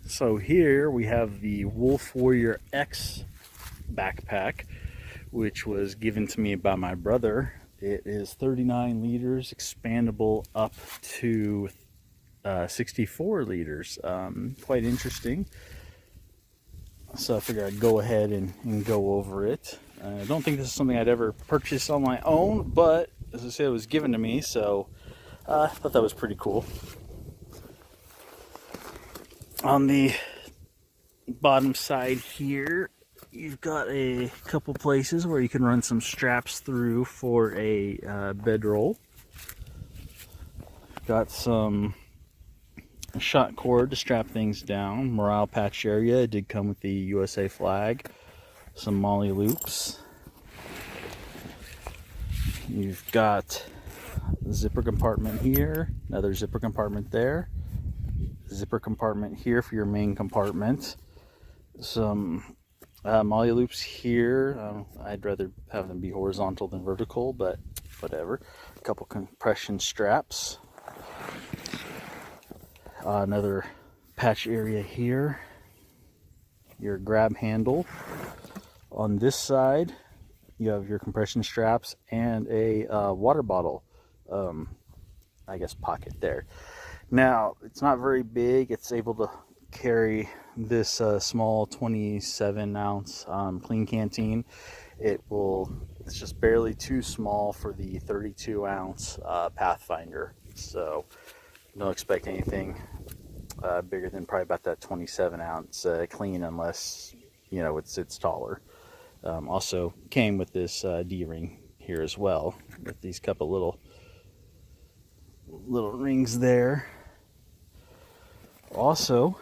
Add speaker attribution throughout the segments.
Speaker 1: So here we have the wolfwarriorx backpack, which was given to me by my brother. It is 39 liters, expandable up to 64 liters. Quite interesting. So I figured I'd go ahead and go over it. I don't think this is something I'd ever purchase on my own, but as I said, it was given to me, so I thought that was pretty cool. On the bottom side here, you've got a couple places where you can run some straps through for a bedroll. Got some shot cord to strap things down. Morale patch area. It did come with the USA flag. Some molly loops. You've got a zipper compartment here. Another zipper compartment there. Zipper compartment here for your main compartment. Some molly loops here. I'd rather have them be horizontal than vertical, but whatever. A couple compression straps. Another patch area here. Your grab handle. On this side, you have your compression straps and a water bottle, I guess, pocket there. Now, it's not very big. It's able to carry this small 27-ounce clean canteen. It's just barely too small for the 32-ounce Pathfinder. So don't expect anything bigger than probably about that 27-ounce clean, unless it's taller. Also came with this D-ring here as well, with these couple little rings there. Also,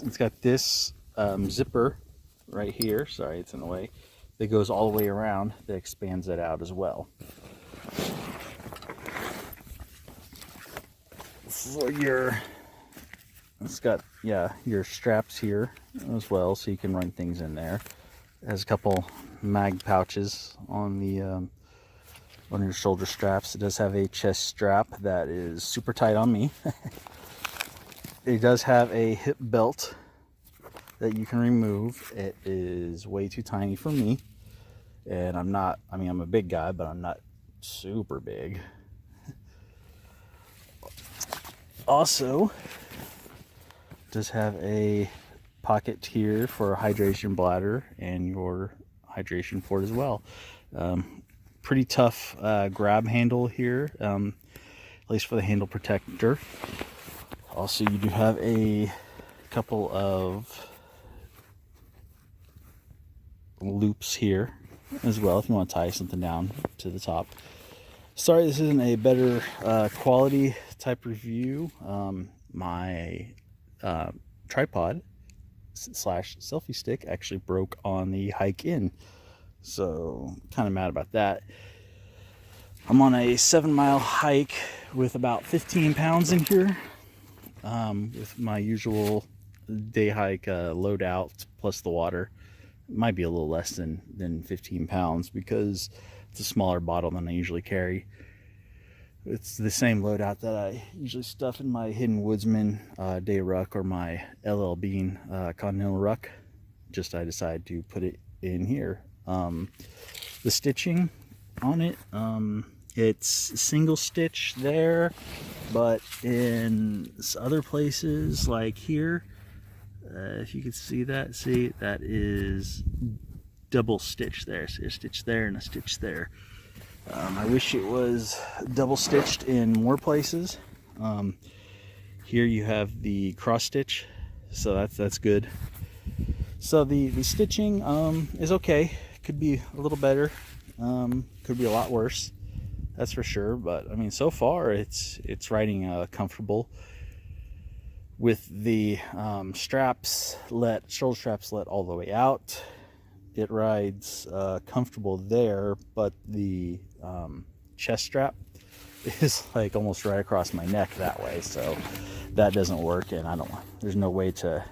Speaker 1: it's got this zipper right here. Sorry, it's in the way. That goes all the way around. That expands it out as well. For it's got your straps here as well, so you can run things in there. It has a couple mag pouches on the on your shoulder straps. It does have a chest strap that is super tight on me. It does have a hip belt that you can remove. It is way too tiny for me, and I'm a big guy, but I'm not super big. Also, it does have a pocket here for a hydration bladder and your hydration port as well. Pretty tough grab handle here, at least for the handle protector. Also, you do have a couple of loops here as well if you want to tie something down to the top. Sorry, this isn't a better quality type review. My tripod / selfie stick actually broke on the hike in, so kind of mad about that. I'm on a 7-mile hike with about 15 pounds in here, with my usual day hike loadout plus the water. It might be a little less than 15 pounds because it's a smaller bottle than I usually carry. It's the same loadout that I usually stuff in my Hidden Woodsman day ruck or my LL Bean Continental ruck. Just I decided to put it in here. The stitching on it, it's single stitch there, but in other places like here, if you can see that is double stitch there. So a stitch there and a stitch there. I wish it was double stitched in more places. Here you have the cross stitch, so that's good. So the stitching is okay. Could be a little better. Could be a lot worse. That's for sure. But I mean, so far it's riding comfortable. With the shoulder straps let all the way out. It rides comfortable there, but the chest strap is like almost right across my neck that way, so that doesn't work, and there's no way to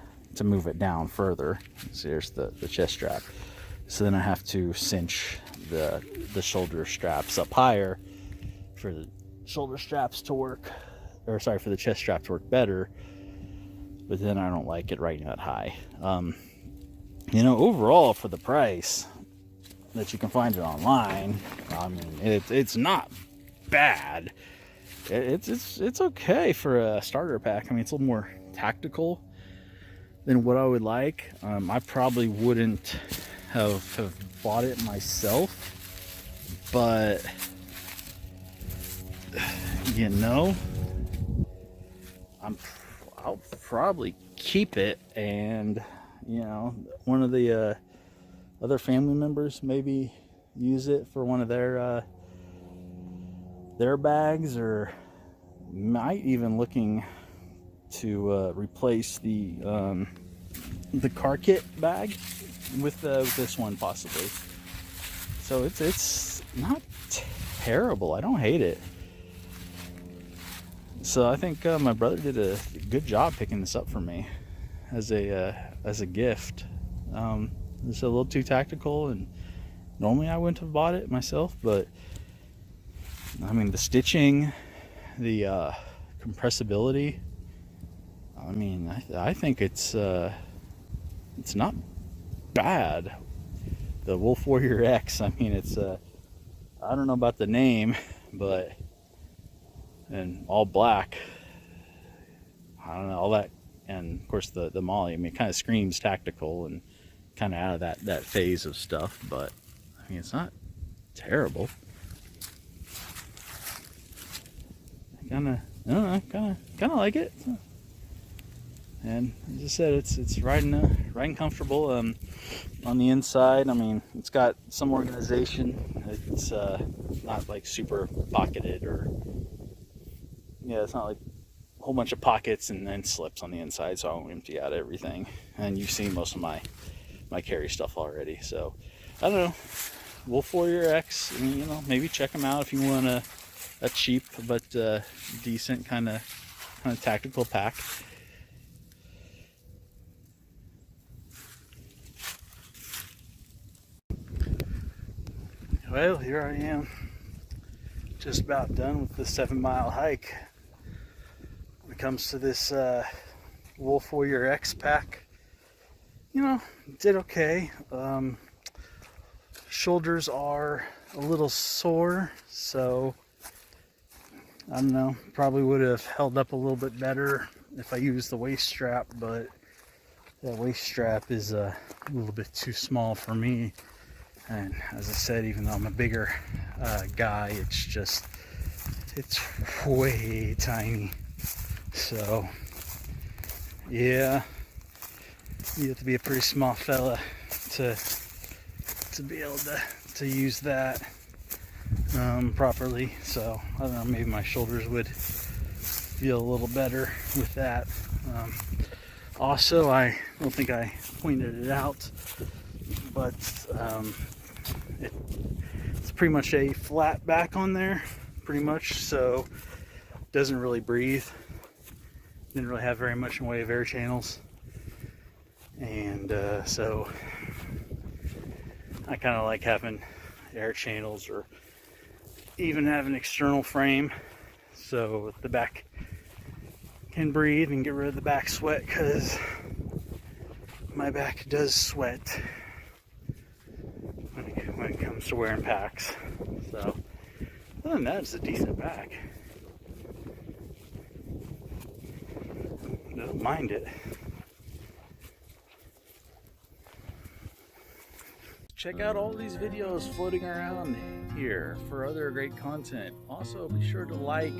Speaker 1: move it down further. So here's the chest strap. So then I have to cinch the shoulder straps up higher for the shoulder straps to work, or sorry, for the chest strap to work better. but then I don't like it riding that high. You know, overall for the price that you can find it online, I mean, it's not bad. It's okay for a starter pack. I mean, it's a little more tactical than what I would like. I probably wouldn't have bought it myself, but you know, I'll probably keep it, and you know, one of the other family members maybe use it for one of their bags, or might even looking to replace the car kit bag with this one possibly. So it's not terrible. I don't hate it. So I think my brother did a good job picking this up for me as a gift. It's a little too tactical, and normally I wouldn't have bought it myself, but I mean, the stitching, the compressibility, I mean, I think it's not bad. The wolfwarriorx, I mean, it's I don't know about the name, but, and all black, I don't know, all that, and of course the Molly, I mean, it kind of screams tactical and kind of out of that phase of stuff, but I mean, it's not terrible. I don't know, kind of like it. And as I said, it's riding comfortable. On the inside, I mean, it's got some organization. It's not like super pocketed, or yeah, it's not like a whole bunch of pockets and then slips on the inside, so I won't empty out everything. And you've seen most of my carry stuff already, so I don't know. wolfwarriorx, I mean, you know, maybe check them out if you want a cheap but decent kind of tactical pack. Well, here I am, just about done with the 7-mile hike. When it comes to this wolfwarriorx pack, you know, did okay. Shoulders are a little sore, so I don't know, probably would have held up a little bit better if I used the waist strap, but that waist strap is a little bit too small for me. And as I said, even though I'm a bigger guy, it's way tiny. So yeah, you have to be a pretty small fella to be able to use that properly. So I don't know, maybe my shoulders would feel a little better with that. Also, I don't think I pointed it out, but it's pretty much a flat back on there, pretty much, so it doesn't really breathe. Didn't really have very much in the way of air channels, and so I kind of like having air channels, or even have an external frame so the back can breathe and get rid of the back sweat, because my back does sweat when it comes to wearing packs. So other than that, it's a decent pack. I don't mind it. Check out all these videos floating around here for other great content. Also, be sure to like,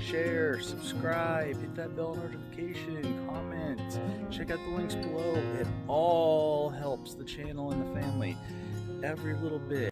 Speaker 1: share, subscribe, hit that bell notification, comment, check out the links below. It all helps the channel and the family. Every little bit.